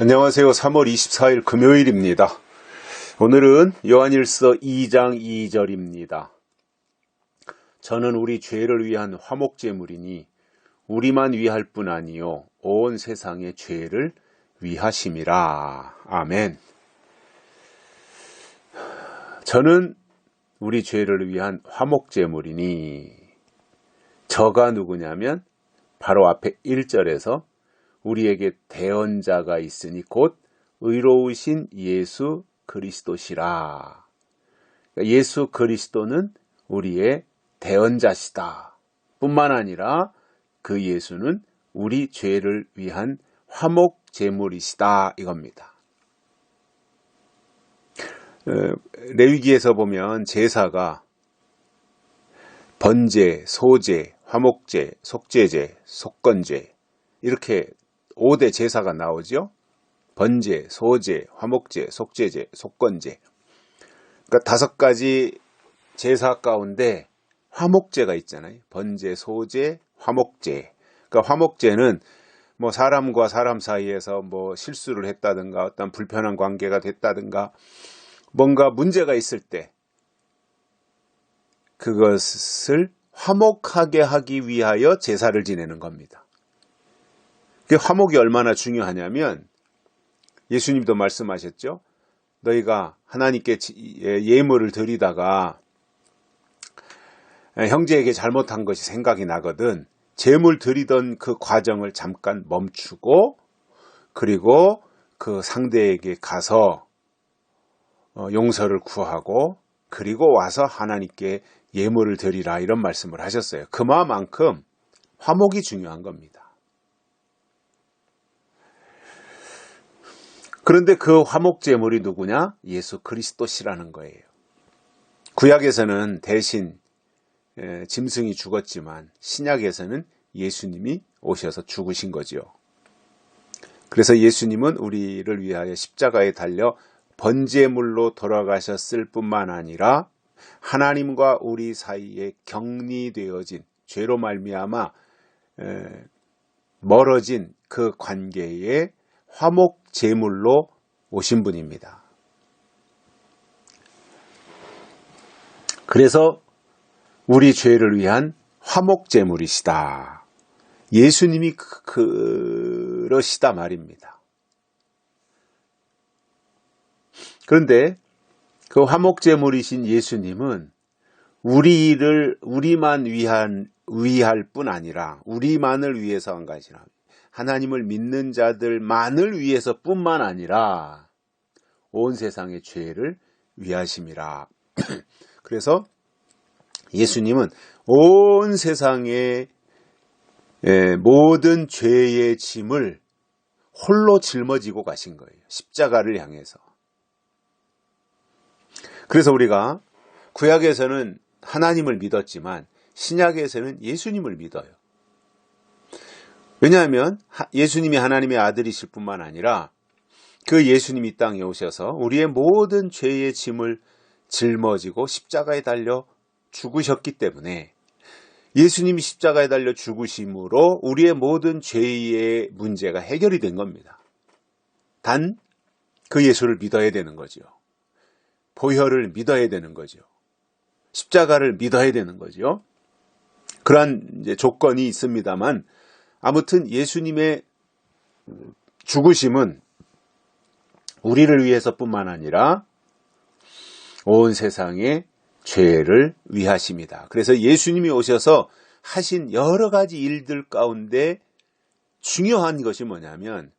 안녕하세요. 3월 24일 금요일입니다. 오늘은 요한일서 2장 2절입니다. 저는 우리 죄를 위한 화목제물이니 우리만 위할 뿐 아니요 온 세상의 죄를 위하심이라. 아멘. 저는 우리 죄를 위한 화목제물이니, 저가 누구냐면 바로 앞에 1절에서 우리에게 대언자가 있으니 곧 의로우신 예수 그리스도시라. 예수 그리스도는 우리의 대언자시다 뿐만 아니라 그 예수는 우리 죄를 위한 화목 제물이시다 이겁니다. 레위기에서 보면 제사가 번제, 소제, 화목제, 속죄제, 속건제 이렇게 5대 제사가 나오죠. 번제, 소제, 화목제, 속죄제, 속건제. 그러니까 5가지 제사 가운데 화목제가 있잖아요. 번제, 소제, 화목제. 그러니까 화목제는 뭐 사람과 사람 사이에서 뭐 실수를 했다든가 어떤 불편한 관계가 됐다든가 뭔가 문제가 있을 때 그것을 화목하게 하기 위하여 제사를 지내는 겁니다. 그 화목이 얼마나 중요하냐면 예수님도 말씀하셨죠. 너희가 하나님께 예물을 드리다가 형제에게 잘못한 것이 생각이 나거든 제물 드리던 그 과정을 잠깐 멈추고 그리고 그 상대에게 가서 용서를 구하고 그리고 와서 하나님께 예물을 드리라 이런 말씀을 하셨어요. 그만큼 화목이 중요한 겁니다. 그런데 그 화목제물이 누구냐? 예수 그리스도시라는 거예요. 구약에서는 대신 짐승이 죽었지만 신약에서는 예수님이 오셔서 죽으신 거죠. 그래서 예수님은 우리를 위하여 십자가에 달려 번제물로 돌아가셨을 뿐만 아니라 하나님과 우리 사이에 격리되어진 죄로 말미암아 멀어진 그 관계에 화목 제물로 오신 분입니다. 그래서 우리 죄를 위한 화목 제물이시다. 예수님이 그러시다 말입니다. 그런데 그 화목 제물이신 예수님은 우리만 위할 뿐 아니라 우리만을 위해서 한 것이 아니라 하나님을 믿는 자들만을 위해서 뿐만 아니라 온 세상의 죄를 위하심이라. 그래서 예수님은 온 세상의 모든 죄의 짐을 홀로 짊어지고 가신 거예요. 십자가를 향해서. 그래서 우리가 구약에서는 하나님을 믿었지만 신약에서는 예수님을 믿어요. 왜냐하면 예수님이 하나님의 아들이실 뿐만 아니라 그 예수님이 이 땅에 오셔서 우리의 모든 죄의 짐을 짊어지고 십자가에 달려 죽으셨기 때문에 예수님이 십자가에 달려 죽으심으로 우리의 모든 죄의 문제가 해결이 된 겁니다. 단 그 예수를 믿어야 되는 거죠. 보혈을 믿어야 되는 거죠. 십자가를 믿어야 되는 거죠. 그러한 이제 조건이 있습니다만 아무튼 예수님의 죽으심은 우리를 위해서뿐만 아니라 온 세상의 죄를 위하십니다. 그래서 예수님이 오셔서 하신 여러 가지 일들 가운데 중요한 것이 뭐냐면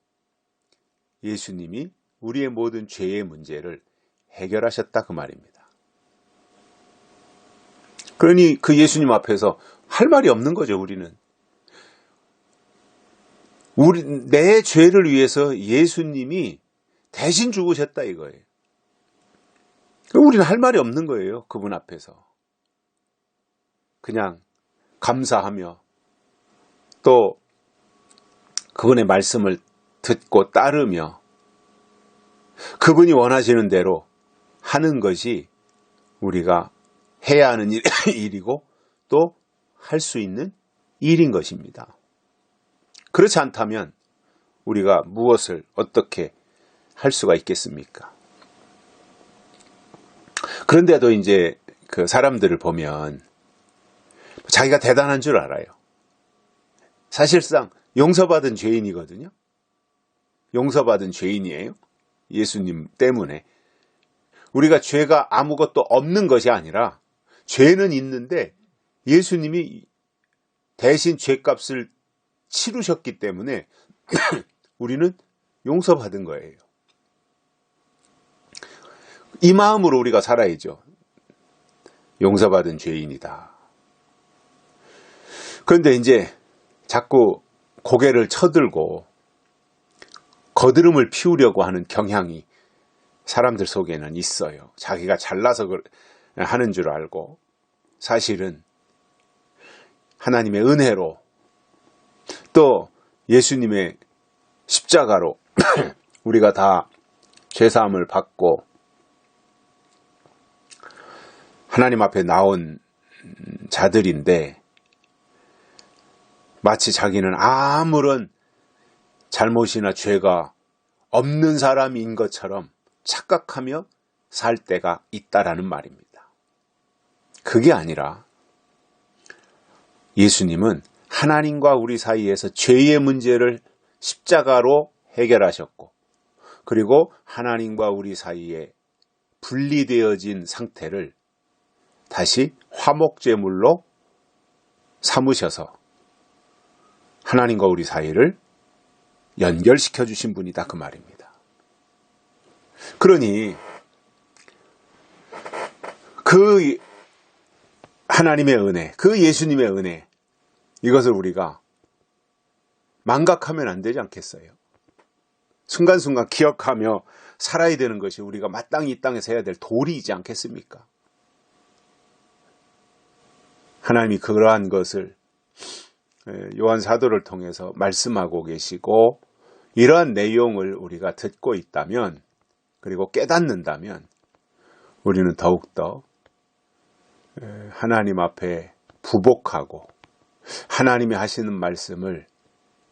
예수님이 우리의 모든 죄의 문제를 해결하셨다 그 말입니다. 그러니 그 예수님 앞에서 할 말이 없는 거죠. 우리는. 내 죄를 위해서 예수님이 대신 죽으셨다 이거예요. 우리는 할 말이 없는 거예요. 그분 앞에서. 그냥 감사하며 또 그분의 말씀을 듣고 따르며 그분이 원하시는 대로 하는 것이 우리가 해야 하는 일이고 또 할 수 있는 일인 것입니다. 그렇지 않다면 우리가 무엇을 어떻게 할 수가 있겠습니까? 그런데도 이제 그 사람들을 보면 자기가 대단한 줄 알아요. 사실상 용서받은 죄인이거든요. 용서받은 죄인이에요. 예수님 때문에. 우리가 죄가 아무것도 없는 것이 아니라 죄는 있는데 예수님이 대신 죄값을 치르셨기 때문에 우리는 용서받은 거예요. 이 마음으로 우리가 살아야죠. 용서받은 죄인이다. 그런데 이제 자꾸 고개를 쳐들고 거드름을 피우려고 하는 경향이 사람들 속에는 있어요. 자기가 잘나서 하는 줄 알고 사실은 하나님의 은혜로 또 예수님의 십자가로 우리가 다 죄사함을 받고 하나님 앞에 나온 자들인데 마치 자기는 아무런 잘못이나 죄가 없는 사람인 것처럼 착각하며 살 때가 있다라는 말입니다. 그게 아니라 예수님은 하나님과 우리 사이에서 죄의 문제를 십자가로 해결하셨고 그리고 하나님과 우리 사이에 분리되어진 상태를 다시 화목제물로 삼으셔서 하나님과 우리 사이를 연결시켜 주신 분이다 그 말입니다. 그러니 그 하나님의 은혜, 그 예수님의 은혜 이것을 우리가 망각하면 안 되지 않겠어요? 순간순간 기억하며 살아야 되는 것이 우리가 마땅히 이 땅에서 해야 될 도리이지 않겠습니까? 하나님이 그러한 것을 요한 사도를 통해서 말씀하고 계시고 이러한 내용을 우리가 듣고 있다면 그리고 깨닫는다면 우리는 더욱더 하나님 앞에 부복하고 하나님이 하시는 말씀을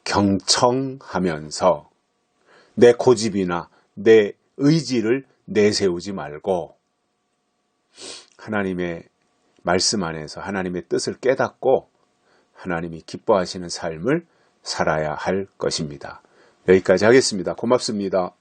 경청하면서 내 고집이나 내 의지를 내세우지 말고 하나님의 말씀 안에서 하나님의 뜻을 깨닫고 하나님이 기뻐하시는 삶을 살아야 할 것입니다. 여기까지 하겠습니다. 고맙습니다.